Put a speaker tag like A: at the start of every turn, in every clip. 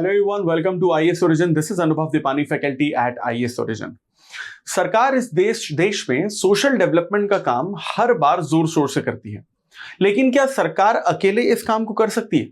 A: Hello everyone, welcome to IAS Origin. This is Anubhav Dipani, faculty at IAS Origin. सरकार इस देश में social development का काम हर बार जोर शोर से करती है, लेकिन क्या सरकार अकेले इस काम को कर सकती है?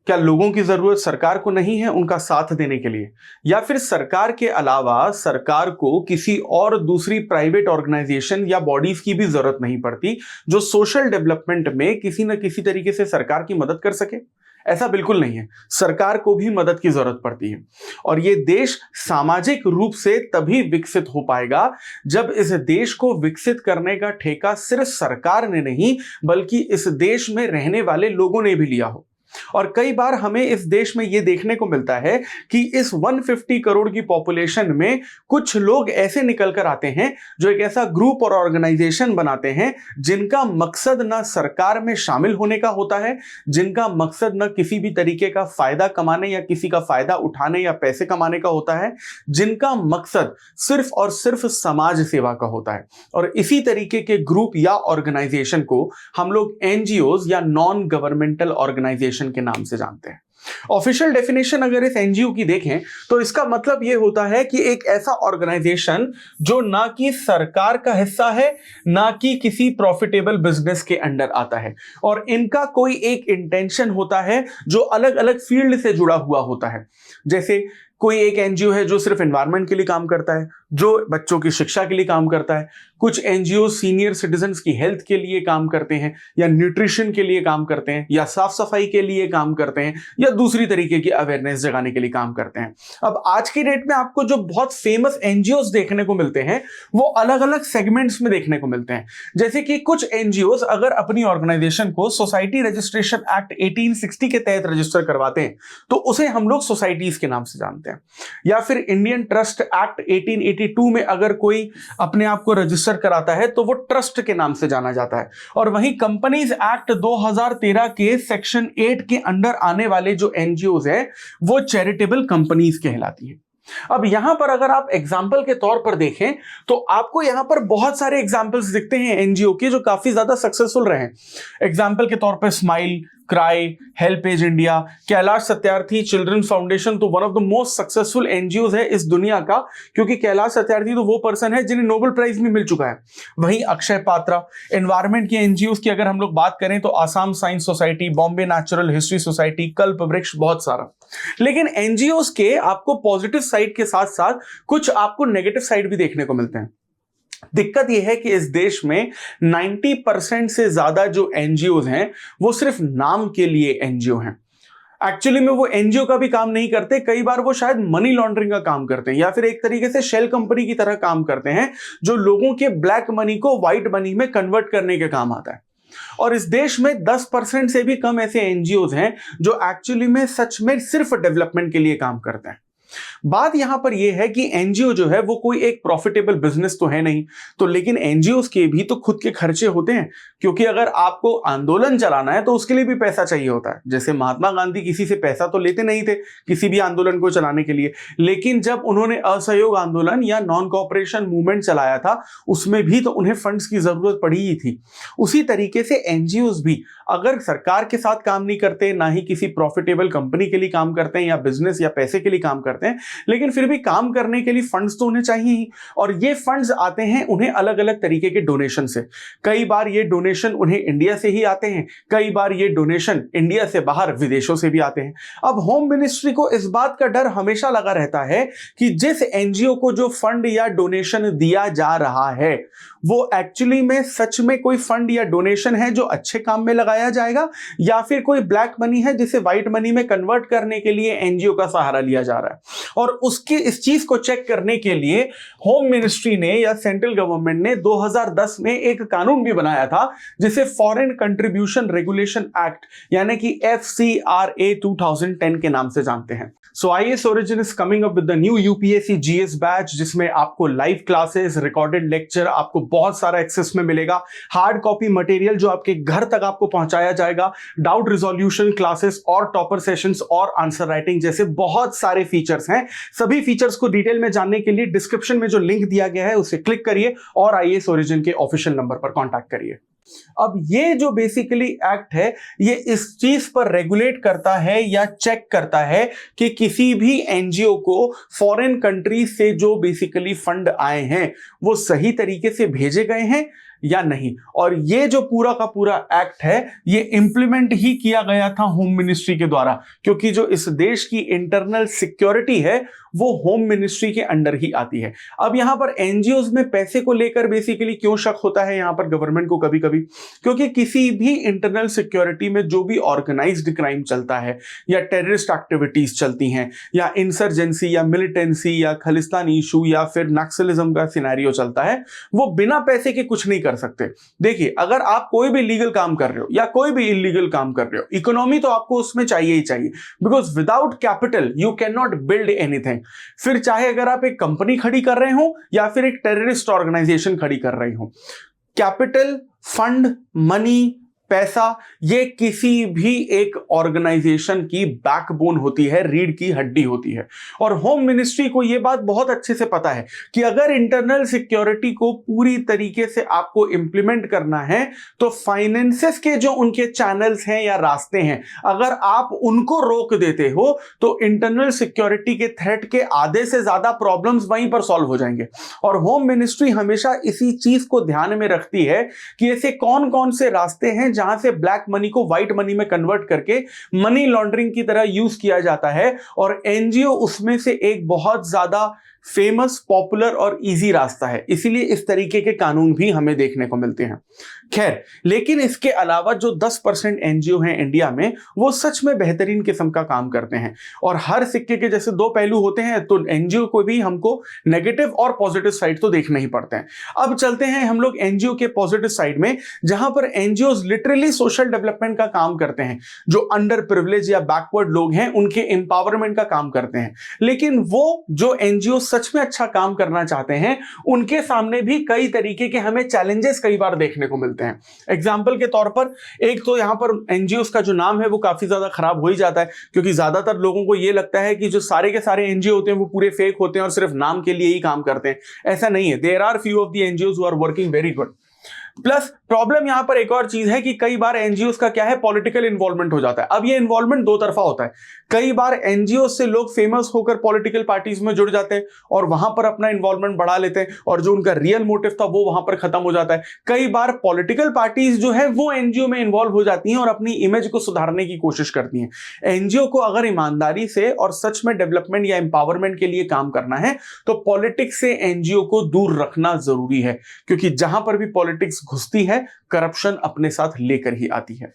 A: क्या लोगों की जरूरत सरकार को नहीं है उनका साथ देने के लिए, या फिर सरकार के अलावा सरकार को किसी और दूसरी प्राइवेट ऑर्गेनाइजेशन या बॉडीज की भी जरूरत नहीं पड़ती जो सोशल डेवलपमेंट में किसी न किसी तरीके से सरकार की मदद कर सके? ऐसा बिल्कुल नहीं है। सरकार को भी मदद की जरूरत पड़ती है और यह देश सामाजिक रूप से तभी विकसित हो पाएगा जब इस देश को विकसित करने का ठेका सिर्फ सरकार ने नहीं बल्कि इस देश में रहने वाले लोगों ने भी लिया हो। और कई बार हमें इस देश में यह देखने को मिलता है कि इस 150 करोड़ की पॉपुलेशन में कुछ लोग ऐसे निकल कर आते हैं जो एक ऐसा ग्रुप और ऑर्गेनाइजेशन बनाते हैं जिनका मकसद न सरकार में शामिल होने का होता है, जिनका मकसद न किसी भी तरीके का फायदा कमाने या किसी का फायदा उठाने या पैसे कमाने का होता है, जिनका मकसद सिर्फ और सिर्फ समाज सेवा का होता है। और इसी तरीके के ग्रुप या ऑर्गेनाइजेशन को हम लोग एनजीओज या नॉन गवर्नमेंटल ऑर्गेनाइजेशन के नाम से जानते हैं। ऑफिशियल डेफिनेशन अगर इस एनजीओ की देखें तो इसका मतलब यह होता है कि एक ऐसा ऑर्गेनाइजेशन जो ना कि सरकार का हिस्सा है ना कि किसी प्रॉफिटेबल बिजनेस के अंडर आता है, और इनका कोई एक इंटेंशन होता है जो अलग अलग फील्ड से जुड़ा हुआ होता है। जैसे कोई एक एनजीओ है जो सिर्फ एनवायरनमेंट के लिए काम करता है, जो बच्चों की शिक्षा के लिए काम करता है। कुछ एनजीओ सीनियर सिटीजन्स की हेल्थ के लिए काम करते हैं, या न्यूट्रिशन के लिए काम करते हैं, या साफ सफाई के लिए काम करते हैं, या दूसरी तरीके की अवेयरनेस जगाने के लिए काम करते हैं। अब आज की डेट में आपको जो बहुत फेमस एनजीओज देखने को मिलते हैं वो अलग अलग सेगमेंट्स में देखने को मिलते हैं। जैसे कि कुछ एनजीओज अगर अपनी ऑर्गेनाइजेशन को सोसाइटी रजिस्ट्रेशन एक्ट 1860 के तहत रजिस्टर करवाते हैं तो उसे हम लोग सोसाइटीज के नाम से जानते हैं। या फिर इंडियन ट्रस्ट एक्ट 1882 में अगर कोई अपने आप को रजिस्टर कराता है तो वो ट्रस्ट के नाम से जाना जाता है। और वहीं कंपनीज एक्ट 2013 के सेक्शन 8 के अंडर आने वाले जो एनजीओज हैं वो चैरिटेबल कंपनीज कहलाती हैं। अब यहां पर अगर आप एग्जाम्पल के तौर पर देखें तो आपको यहां पर बहुत सारे एग्जाम्पल्स दिखते हैं एनजीओ के जो काफी ज्यादा सक्सेसफुल रहे। एग्जाम्पल के तौर पर Smile, CRY, HelpAge India, Kailash Satyarthi children foundation तो one of the most successful NGOs है इस दुनिया का, क्योंकि कैलाश सत्यार्थी तो वो पर्सन है जिन्हें नोबेल प्राइज भी मिल चुका है। वहीं अक्षय पात्रा। एनवायरमेंट के एनजीओज की अगर हम लोग बात करें तो Assam science society, Bombay natural history society, कल्प वृक्ष, बहुत सारा। लेकिन एनजीओज के आपको पॉजिटिव साइड के साथ साथ कुछ आपको नेगेटिव साइड भी देखने को मिलते हैं। दिक्कत यह है कि इस देश में 90% से ज्यादा जो एनजीओज हैं वो सिर्फ नाम के लिए एनजीओ हैं। एक्चुअली में वो एनजीओ का भी काम नहीं करते, कई बार वो शायद मनी लॉन्ड्रिंग का काम करते हैं या फिर एक तरीके से शेल कंपनी की तरह काम करते हैं जो लोगों के ब्लैक मनी को व्हाइट मनी में कन्वर्ट करने के काम आता है। और इस देश में 10% से भी कम ऐसे एनजीओज हैं जो एक्चुअली में सच में सिर्फ डेवलपमेंट के लिए काम करते हैं। बात यहां पर यह है कि एनजीओ जो है वो कोई एक प्रॉफिटेबल बिजनेस तो है नहीं, तो लेकिन एनजीओ के भी तो खुद के खर्चे होते हैं, क्योंकि अगर आपको आंदोलन चलाना है तो उसके लिए भी पैसा चाहिए होता है। जैसे महात्मा गांधी किसी से पैसा तो लेते नहीं थे किसी भी आंदोलन को चलाने के लिए, लेकिन जब उन्होंने असहयोग आंदोलन या नॉन कॉपरेशन मूवमेंट चलाया था उसमें भी तो उन्हें फंड्स की जरूरत पड़ी ही थी। उसी तरीके से एनजीओ भी अगर सरकार के साथ काम नहीं करते, ना ही किसी प्रॉफिटेबल कंपनी के लिए काम करते हैं या बिजनेस या पैसे के लिए काम करते हैं, लेकिन फिर भी काम करने के लिए फंड्स तो उन्हें चाहिए ही। और ये फंड्स आते हैं उन्हें अलग अलग तरीके के डोनेशन से। कई बार ये डोनेशन उन्हें इंडिया से ही आते हैं, कई बार ये डोनेशन इंडिया से बाहर विदेशों से भी आते हैं। अब होम मिनिस्ट्री को इस बात का डर हमेशा लगा रहता है कि जिस एनजीओ को जो फंड या डोनेशन दिया जा रहा है वो एक्चुअली में सच में कोई फंड या डोनेशन है जो अच्छे काम में लगाया जाएगा, या फिर कोई ब्लैक मनी है जिसे व्हाइट मनी में कन्वर्ट करने के लिए एनजीओ का सहारा लिया जा रहा है। और उसके इस चीज को चेक करने के लिए होम मिनिस्ट्री ने या सेंट्रल गवर्नमेंट ने 2010 में एक कानून भी बनाया था जिसे फॉरेन कंट्रीब्यूशन रेगुलेशन एक्ट यानी कि FCRA 2010 के नाम से जानते हैं। सो IAS Origin is coming up with the new UPSC GS batch जिसमें आपको लाइव क्लासेस, रिकॉर्डेड लेक्चर, आपको बहुत सारा एक्सेस में मिलेगा, हार्ड कॉपी मटेरियल जो आपके घर तक आपको पहुंचाया जाएगा, डाउट रिजोल्यूशन क्लासेस और टॉपर सेशंस और आंसर राइटिंग जैसे बहुत सारे फीचर्स हैं। सभी फीचर्स को डिटेल में जानने के लिए डिस्क्रिप्शन में जो लिंक दिया गया है उसे क्लिक करिए और IAS Origin के ऑफिशियल नंबर पर कॉन्टैक्ट करिए। अब ये जो बेसिकली एक्ट है, ये इस चीज पर रेगुलेट करता है या चेक करता है कि किसी भी एनजीओ को फॉरेन कंट्री से जो बेसिकली फंड आए हैं वो सही तरीके से भेजे गए हैं या नहीं। और ये जो पूरा का पूरा एक्ट है ये इंप्लीमेंट ही किया गया था होम मिनिस्ट्री के द्वारा, क्योंकि जो इस देश की इंटरनल सिक्योरिटी है वो होम मिनिस्ट्री के अंडर ही आती है। अब यहां पर एनजीओज में पैसे को लेकर बेसिकली क्यों शक होता है यहां पर गवर्नमेंट को कभी कभी, क्योंकि किसी भी इंटरनल सिक्योरिटी में जो भी ऑर्गेनाइज्ड क्राइम चलता है या टेररिस्ट एक्टिविटीज चलती हैं या इंसर्जेंसी या मिलिटेंसी या खालिस्तानी इशू या फिर नक्सलिज्म का सिनेरियो चलता है, वो बिना पैसे के कुछ नहीं कर सकते। देखिए, अगर आप कोई भी लीगल काम कर रहे हो या कोई भी इलीगल काम कर रहे हो, इकोनॉमी तो आपको उसमें चाहिए ही चाहिए, because without capital you can not build anything. फिर चाहे अगर आप एक कंपनी खड़ी कर रहे हो या फिर एक टेररिस्ट ऑर्गेनाइजेशन खड़ी कर रहे हो, कैपिटल, फंड, मनी, पैसा, ये किसी भी एक ऑर्गेनाइजेशन की बैकबोन होती है, रीढ़ की हड्डी होती है। और होम मिनिस्ट्री को यह बात बहुत अच्छे से पता है कि अगर इंटरनल सिक्योरिटी को पूरी तरीके से आपको इंप्लीमेंट करना है तो फाइनेंसेस के जो उनके चैनल्स हैं या रास्ते हैं, अगर आप उनको रोक देते हो तो इंटरनल सिक्योरिटी के थ्रेट के आधे से ज्यादा प्रॉब्लम्स वहीं पर सॉल्व हो जाएंगे। और होम मिनिस्ट्री हमेशा इसी चीज को ध्यान में रखती है कि ऐसे कौन कौन से रास्ते हैं जहां से ब्लैक मनी को व्हाइट मनी में कन्वर्ट करके मनी लॉन्ड्रिंग की तरह यूज किया जाता है, और एनजीओ उसमें से एक बहुत ज्यादा फेमस, पॉपुलर और इजी रास्ता है। इसीलिए इस तरीके के कानून भी हमें देखने को मिलते हैं। खैर, लेकिन इसके अलावा जो 10% एनजीओ हैं इंडिया में, वो सच में बेहतरीन किस्म का काम करते हैं। और हर सिक्के के जैसे दो पहलू होते हैं, तो एनजीओ को भी हमको नेगेटिव और पॉजिटिव साइड तो देखने ही पड़ते हैं। अब चलते हैं हम लोग एनजीओ के पॉजिटिव साइड में, जहां पर एनजीओ लिटरली सोशल डेवलपमेंट का काम करते हैं। जो अंडर प्रिविलेज या बैकवर्ड लोग हैं उनके एम्पावरमेंट का काम करते हैं। लेकिन वो जो एनजीओ सच में अच्छा काम करना चाहते हैं, उनके सामने भी कई तरीके के हमें चैलेंजेस कई बार देखने को मिलते हैं। एग्जाम्पल के तौर पर, एक तो यहां पर एनजीओ का जो नाम है वो काफी ज्यादा खराब हो ही जाता है, क्योंकि ज्यादातर लोगों को यह लगता है कि जो सारे के सारे एनजीओ होते हैं वो पूरे फेक होते हैं और सिर्फ नाम के लिए ही काम करते हैं। ऐसा नहीं है। There are few of the NGOs who are working very good. Plus problem यहां पर एक और चीज है कि कई बार एनजीओ का क्या है, पॉलिटिकल इन्वॉल्वमेंट हो जाता है। अब ये इन्वॉल्वमेंट दो तरफा होता है। कई बार एनजीओ से लोग फेमस होकर पॉलिटिकल पार्टीज में जुड़ जाते हैं और वहां पर अपना इन्वॉल्वमेंट बढ़ा लेते हैं, और जो उनका रियल मोटिव था वो वहां पर खत्म हो जाता है। कई बार पॉलिटिकल पार्टीज जो है वो एनजीओ में इन्वॉल्व हो जाती हैं और अपनी इमेज को सुधारने की कोशिश करती हैं। एनजीओ को अगर ईमानदारी से और सच में डेवलपमेंट या एम्पावरमेंट के लिए काम करना है तो पॉलिटिक्स से एनजीओ को दूर रखना जरूरी है, क्योंकि जहां पर भी पॉलिटिक्स घुसती है, करप्शन अपने साथ लेकर ही आती है।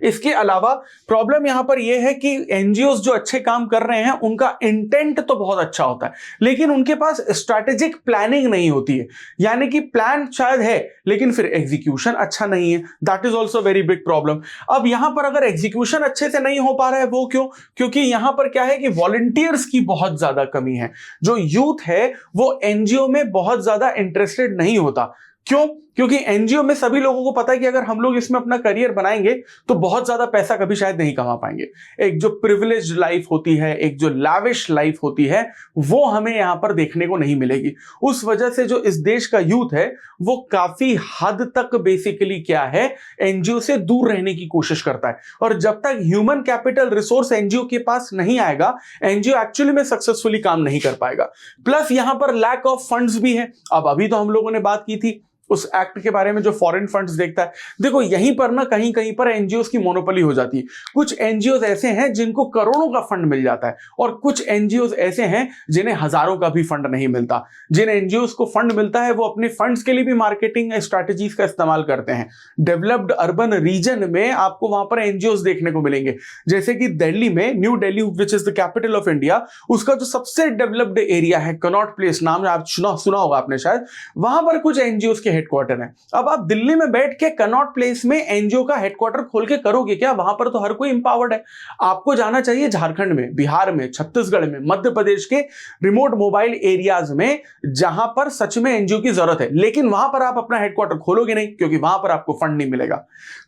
A: इसके अलावा प्रॉब्लम यहां पर यह है कि एनजीओज जो अच्छे काम कर रहे हैं उनका इंटेंट तो बहुत अच्छा होता है, लेकिन उनके पास स्ट्रैटेजिक प्लानिंग नहीं होती है। यानी कि प्लान शायद है लेकिन फिर एग्जीक्यूशन अच्छा नहीं है। That is also very big problem. अब यहां पर अगर एग्जीक्यूशन अच्छे से नहीं हो पा रहा है, वो क्यों? क्योंकि यहां पर क्या है कि वॉलंटियर्स की बहुत ज्यादा कमी है। जो यूथ है वो एनजीओ में बहुत ज्यादा इंटरेस्टेड नहीं होता। क्यों? क्योंकि एनजीओ में सभी लोगों को पता है कि अगर हम लोग इसमें अपना करियर बनाएंगे तो बहुत ज्यादा पैसा कभी शायद नहीं कमा पाएंगे। एक जो प्रिविलेज्ड लाइफ होती है, एक जो लैविश लाइफ होती है, वो हमें यहां पर देखने को नहीं मिलेगी। उस वजह से जो इस देश का यूथ है वो काफी हद तक बेसिकली क्या है, एनजीओ से दूर रहने की कोशिश करता है। और जब तक ह्यूमन कैपिटल रिसोर्स एनजीओ के पास नहीं आएगा, एनजीओ एक्चुअली में सक्सेसफुली काम नहीं कर पाएगा। प्लस यहां पर लैक ऑफ फंड्स भी है। अब अभी तो हम लोगों ने बात की थी उस एक्ट के बारे में जो फॉरेन फंड्स देखता है। देखो, यहीं पर ना कहीं कहीं पर एनजीओ की मोनोपोली हो जाती है। कुछ एनजीओ ऐसे हैं जिनको करोड़ों का फंड मिल जाता है, और कुछ एनजीओ ऐसे हैं जिन्हें हजारों का भी फंड नहीं मिलता। जिन एनजीओ को फंड मिलता है वो अपने फंड्स के लिए भी मार्केटिंग स्ट्रैटेजीज का इस्तेमाल करते हैं। डेवलप्ड अर्बन रीजन में आपको वहां पर एनजीओ देखने को मिलेंगे, जैसे कि दिल्ली में new Delhi which is the capital of India, उसका जो सबसे डेवलप्ड एरिया है कनॉट प्लेस, नाम आप सुना होगा आपने शायद, वहां पर कुछ एनजीओ के हेडक्वार्टर है। अब आप दिल्ली में बैठ के कनॉट प्लेस में एनजीओ का हेडक्वार्टर खोल के करोगे क्या? वहां पर तो हर कोई एम्पावर्ड है। आपको जाना चाहिए झारखंड में, बिहार में, छत्तीसगढ़ में, मध्य प्रदेश के रिमोट मोबाइल एरियाज में, जहां पर सच में एनजीओ की जरूरत है। लेकिन वहां पर आप अपना हेडक्वार्टर खोलोगे नहीं, क्योंकि वहां पर आपको फंड नहीं मिलेगा।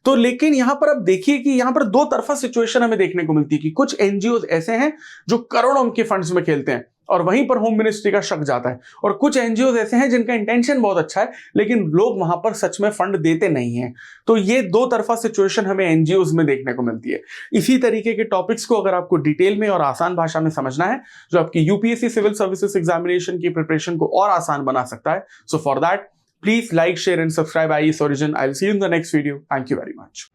A: तो लेकिन यहां पर आप देखिए कि यहां पर दो तरफा सिचुएशन हमें देखने को मिलती है कि कुछ एनजीओ ऐसे हैं जो करोड़ों के फंड्स में खेलते हैं, और वहीं पर होम मिनिस्ट्री का शक जाता है। और कुछ एनजीओ ऐसे हैं जिनका इंटेंशन बहुत अच्छा है लेकिन लोग वहां पर सच में फंड देते नहीं हैं। तो ये दो तरफा सिचुएशन हमें एनजीओज में देखने को मिलती है। इसी तरीके के टॉपिक्स को अगर आपको डिटेल में और आसान भाषा में समझना है जो आपकी यूपीएससी सिविल सर्विसेज एग्जामिनेशन की प्रिपरेशन को और आसान बना सकता है, so for that please like, share and subscribe IAS Origin. I'll see you in the next video. Thank you very much.